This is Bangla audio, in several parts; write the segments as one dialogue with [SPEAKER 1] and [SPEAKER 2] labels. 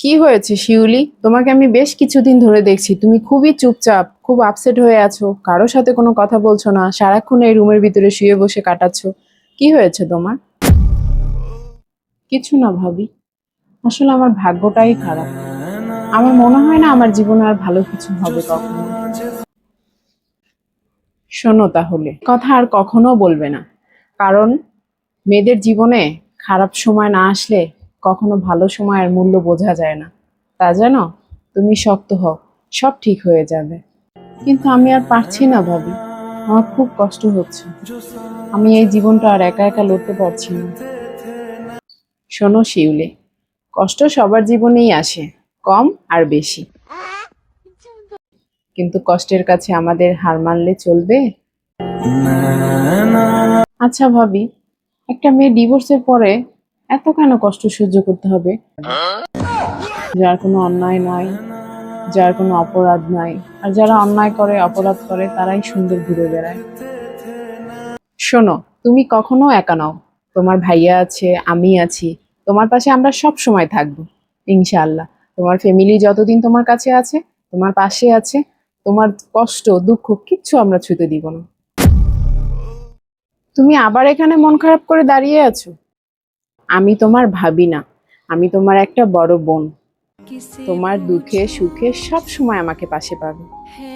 [SPEAKER 1] কি হয়েছে শিউলি? তোমাকে আমি বেশ কিছুদিন ধরে দেখছি, তুমি খুবই চুপচাপ, খুব আপসেট হয়ে আছো, কারোর সাথে কোনো কথা বলছো না, সারাক্ষণ এই রুমের ভিতরে শুয়ে বসে কাটাচ্ছো। কি হয়েছে তোমার? কিছু না ভাবি, আসলে আমার ভাগ্যটাই খারাপ। আমার মনে হয় না আমার জীবনে আর ভালো কিছু হবে কখনো। শোনো তাহলে, কথা আর কখনো বলবে না, কারণ মেয়েদের জীবনে খারাপ সময় না আসলে কখনো ভালো সময়ের মূল্য বোঝা যায় না। তা জানো, তুমি শক্ত হও, সব ঠিক হয়ে যাবে। কিন্তু আমি আর পারছি না ভাবি, আমার খুব কষ্ট হচ্ছে। আমি এই জীবনটা আর একা একা লড়তে পারছি না। শোনো শিউলি, কষ্ট সবার জীবনেই আসে, কম আর বেশি, কিন্তু কষ্টের কাছে আমাদের হার মানলে চলবে? আচ্ছা ভাবি, একটা মেয়ে ডিভোর্সের পরে এত কেন কষ্ট সহ্য করতে হবে? যার কোনো অন্যায় নাই, যার কোনো অপরাধ নাই, আর যারা অন্যায় করে অপরাধ করে তারাই সুন্দর ঘুরে বেড়ায়। শোনো, তুমি কখনো একা নও, তোমার ভাইয়া আছে, আমি আছি, তোমার পাশে আমরা সব সময় থাকবো, ইনশাআল্লাহ। তোমার ফ্যামিলি যতদিন তোমার কাছে আছে, তোমার পাশে আছে, তোমার কষ্ট দুঃখ কিচ্ছু আমরা ছুঁতে দিব না। তুমি আবার এখানে মন খারাপ করে দাঁড়িয়ে আছো? আমি তোমার ভাবি না, আমি তোমার একটা বড় বোন। তোমার দুঃখে সুখে সব সময় আমাকে পাশে পাবে।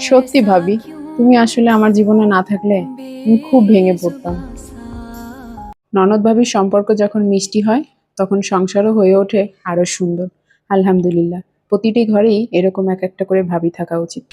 [SPEAKER 1] সত্যি ভাবি, তুমি আসলে আমার জীবনে না থাকলে আমি খুব ভেঙে পড়তাম। ননদ ভাবির সম্পর্ক যখন মিষ্টি হয়, তখন সংসারও হয়ে ওঠে আরো সুন্দর। আলহামদুলিল্লাহ, প্রতিটি ঘরেই এরকম এক একটা করে ভাবি থাকা উচিত।